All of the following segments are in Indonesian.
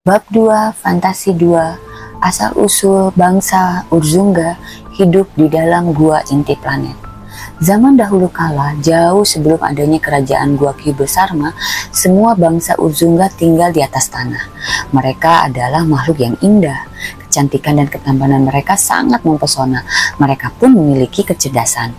Bab 2 Fantasi 2. Asal-usul bangsa Urzunga hidup di dalam gua inti planet. Zaman dahulu kala, jauh sebelum adanya kerajaan Gua Kyuubi Sarma, semua bangsa Urzunga tinggal di atas tanah. Mereka adalah makhluk yang indah. Kecantikan dan ketampanan mereka sangat mempesona. Mereka pun memiliki kecerdasan.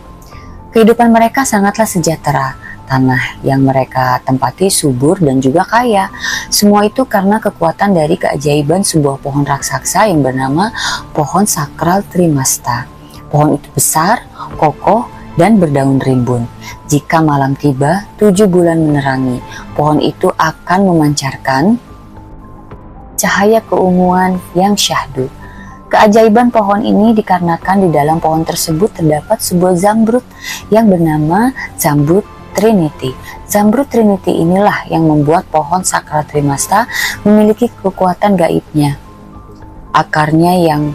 Kehidupan mereka sangatlah sejahtera. Tanah yang mereka tempati subur dan juga kaya. Semua itu karena kekuatan dari keajaiban sebuah pohon raksasa yang bernama pohon sakral Trimasta. Pohon itu besar, kokoh, dan berdaun rimbun. Jika malam tiba, 7 bulan menerangi, pohon itu akan memancarkan cahaya keunguan yang syahdu. Keajaiban pohon ini dikarenakan di dalam pohon tersebut terdapat sebuah zamrud yang bernama Zamrud Trinity. Zamrud Trinity inilah yang membuat pohon sakral Trimasta memiliki kekuatan gaibnya. Akarnya yang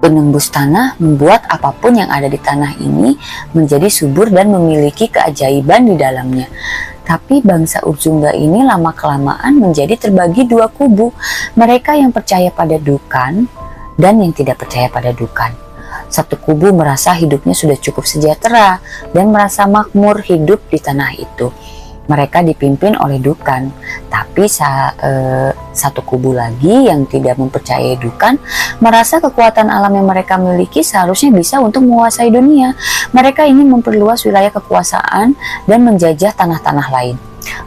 penembus tanah membuat apapun yang ada di tanah ini menjadi subur dan memiliki keajaiban di dalamnya. Tapi bangsa Urzunga ini lama-kelamaan menjadi terbagi dua kubu. Mereka yang percaya pada Dukan dan yang tidak percaya pada Dukan. Satu kubu merasa hidupnya sudah cukup sejahtera dan merasa makmur hidup di tanah itu. Mereka dipimpin oleh Dukan. Tapi satu kubu lagi yang tidak mempercayai Dukan merasa kekuatan alam yang mereka miliki seharusnya bisa untuk menguasai dunia. Mereka ingin memperluas wilayah kekuasaan dan menjajah tanah-tanah lain.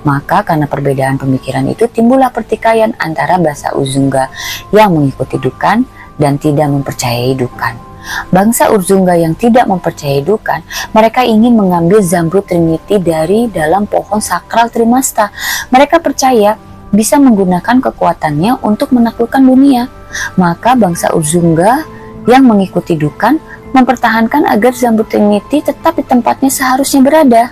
Maka karena perbedaan pemikiran itu timbullah pertikaian antara bangsa Urzunga yang mengikuti Dukan dan tidak mempercayai Dukan. Bangsa Urzunga yang tidak mempercayai Dukan, mereka ingin mengambil Zamrud Trinity dari dalam pohon sakral Trimasta. Mereka percaya bisa menggunakan kekuatannya untuk menaklukkan dunia. Maka bangsa Urzunga yang mengikuti Dukan mempertahankan agar Zamrud Trinity tetap di tempatnya seharusnya berada,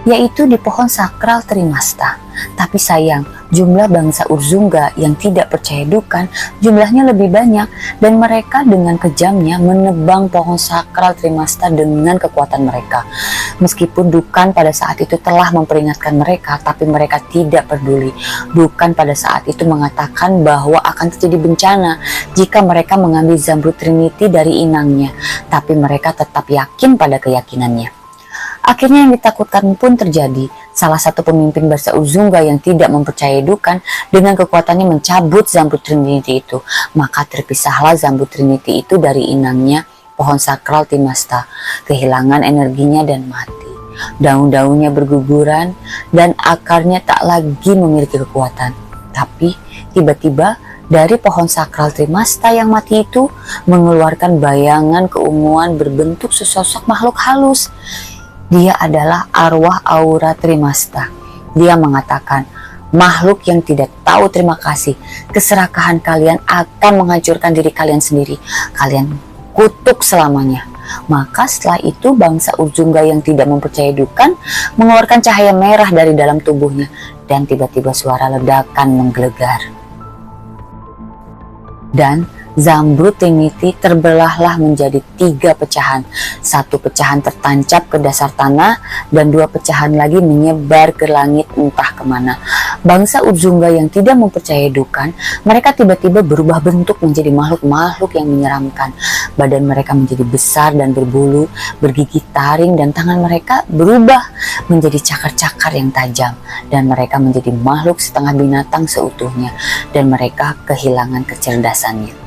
yaitu di pohon sakral Trimasta. Tapi sayang, jumlah bangsa Urzunga yang tidak percaya Dukan jumlahnya lebih banyak, dan mereka dengan kejamnya menebang pohon sakral Trimasta dengan kekuatan mereka. Meskipun Dukan pada saat itu telah memperingatkan mereka, tapi mereka tidak peduli. Dukan pada saat itu mengatakan bahwa akan terjadi bencana jika mereka mengambil Zamrud Trinity dari inangnya, tapi mereka tetap yakin pada keyakinannya. Akhirnya yang ditakutkan pun terjadi. Salah satu pemimpin bangsa Urzunga yang tidak mempercayai Dukan dengan kekuatannya mencabut Zamrud Trinity itu. Maka terpisahlah Zamrud Trinity itu dari inangnya pohon sakral Trimasta. Kehilangan energinya dan mati. Daun-daunnya berguguran dan akarnya tak lagi memiliki kekuatan. Tapi tiba-tiba dari pohon sakral Trimasta yang mati itu mengeluarkan bayangan keunguan berbentuk sesosok makhluk halus. Dia adalah arwah aura Trimasta. Dia mengatakan, makhluk yang tidak tahu terima kasih, keserakahan kalian akan menghancurkan diri kalian sendiri. Kalian kutuk selamanya. Maka setelah itu bangsa Urzunga yang tidak mempercayai Dukan mengeluarkan cahaya merah dari dalam tubuhnya, dan tiba-tiba suara ledakan menggelegar. Dan Zamrud Trinity terbelahlah menjadi 3 pecahan. 1 pecahan tertancap ke dasar tanah dan 2 pecahan lagi menyebar ke langit entah kemana. Bangsa Urzunga yang tidak mempercayai Dukan, mereka tiba-tiba berubah bentuk menjadi makhluk-makhluk yang menyeramkan. Badan mereka menjadi besar dan berbulu, bergigi taring, dan tangan mereka berubah menjadi cakar-cakar yang tajam. Dan mereka menjadi makhluk setengah binatang seutuhnya, dan mereka kehilangan kecerdasannya.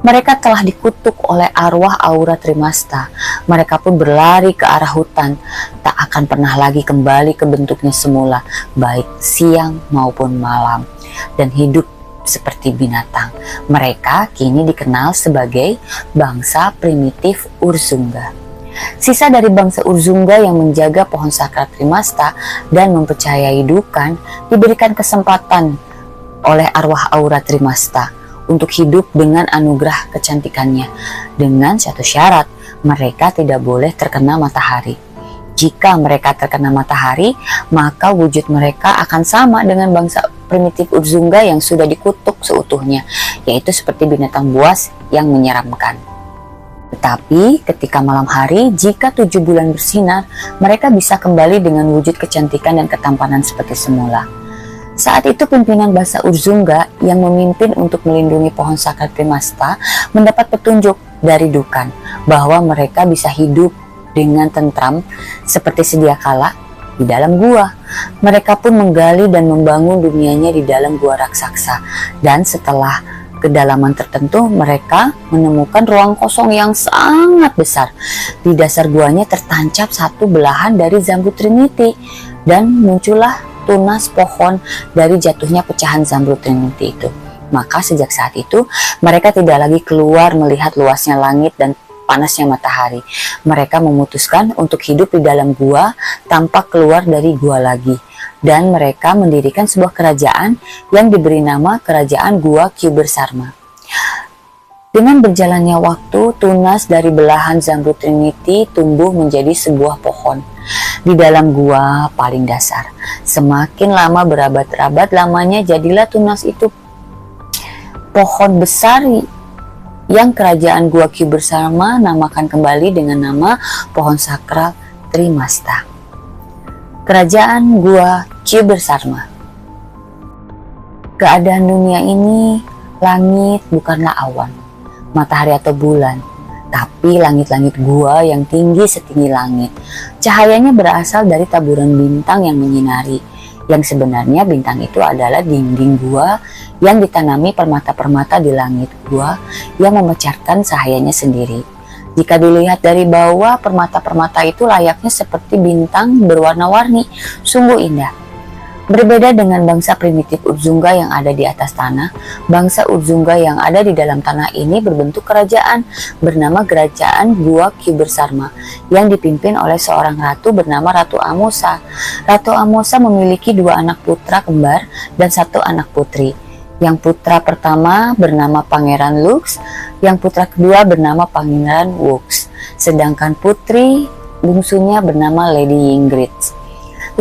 Mereka telah dikutuk oleh arwah aura Trimasta. Mereka pun berlari ke arah hutan, tak akan pernah lagi kembali ke bentuknya semula, baik siang maupun malam, dan hidup seperti binatang. Mereka kini dikenal sebagai bangsa primitif Urzunga. Sisa dari bangsa Urzunga yang menjaga pohon sakral Trimasta dan mempercayai Dukan diberikan kesempatan oleh arwah aura Trimasta untuk hidup dengan anugerah kecantikannya, dengan satu syarat: mereka tidak boleh terkena matahari. Jika mereka terkena matahari, maka wujud mereka akan sama dengan bangsa primitif Urzunga yang sudah dikutuk seutuhnya, yaitu seperti binatang buas yang menyeramkan. Tetapi ketika malam hari, jika 7 bulan bersinar, mereka bisa kembali dengan wujud kecantikan dan ketampanan seperti semula. Saat itu pimpinan bangsa Urzunga yang memimpin untuk melindungi pohon sakral Trimasta mendapat petunjuk dari Dukan bahwa mereka bisa hidup dengan tentram seperti sedia kala di dalam gua. Mereka pun menggali dan membangun dunianya di dalam gua raksasa, dan setelah kedalaman tertentu mereka menemukan ruang kosong yang sangat besar. Di dasar guanya tertancap satu belahan dari Zamrud Trinity, dan muncullah tunas pohon dari jatuhnya pecahan Zamrud Trinity itu. Maka sejak saat itu mereka tidak lagi keluar melihat luasnya langit dan panasnya matahari. Mereka memutuskan untuk hidup di dalam gua tanpa keluar dari gua lagi. Dan mereka mendirikan sebuah kerajaan yang diberi nama Kerajaan Gua Kyber Sarma. Dengan berjalannya waktu, tunas dari belahan Zamrud Trinity tumbuh menjadi sebuah pohon di dalam gua paling dasar. Semakin lama, berabad-abad lamanya, jadilah tunas itu pohon besar yang Kerajaan Gua Kyber Sarma namakan kembali dengan nama Pohon Sakral Trimasta. Kerajaan Gua Kyber Sarma. Keadaan dunia ini, langit bukanlah awan, matahari atau bulan, tapi langit-langit gua yang tinggi setinggi langit. Cahayanya berasal dari taburan bintang yang menyinari, yang sebenarnya bintang itu adalah dinding gua yang ditanami permata-permata di langit gua yang memecarkan cahayanya sendiri. Jika dilihat dari bawah, permata-permata itu layaknya seperti bintang berwarna-warni, sungguh indah. Berbeda dengan bangsa primitif Urzunga yang ada di atas tanah, bangsa Urzunga yang ada di dalam tanah ini berbentuk kerajaan bernama Kerajaan Gua Kyber Sarma yang dipimpin oleh seorang ratu bernama Ratu Amosa. Ratu Amosa memiliki 2 anak putra kembar dan 1 anak putri. Yang putra pertama bernama Pangeran Lux, yang putra kedua bernama Pangeran Wux, sedangkan putri bungsunya bernama Lady Yingrid.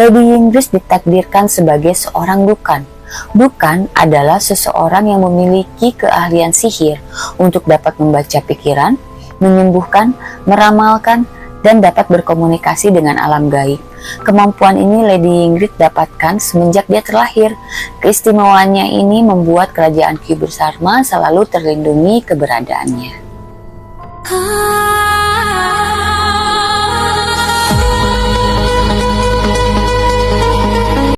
Lady Yingrid ditakdirkan sebagai seorang Dukan. Dukan adalah seseorang yang memiliki keahlian sihir untuk dapat membaca pikiran, menyembuhkan, meramalkan, dan dapat berkomunikasi dengan alam gaib. Kemampuan ini Lady Yingrid dapatkan semenjak dia terlahir. Keistimewaannya ini membuat Kerajaan Kyber Sarma selalu terlindungi keberadaannya.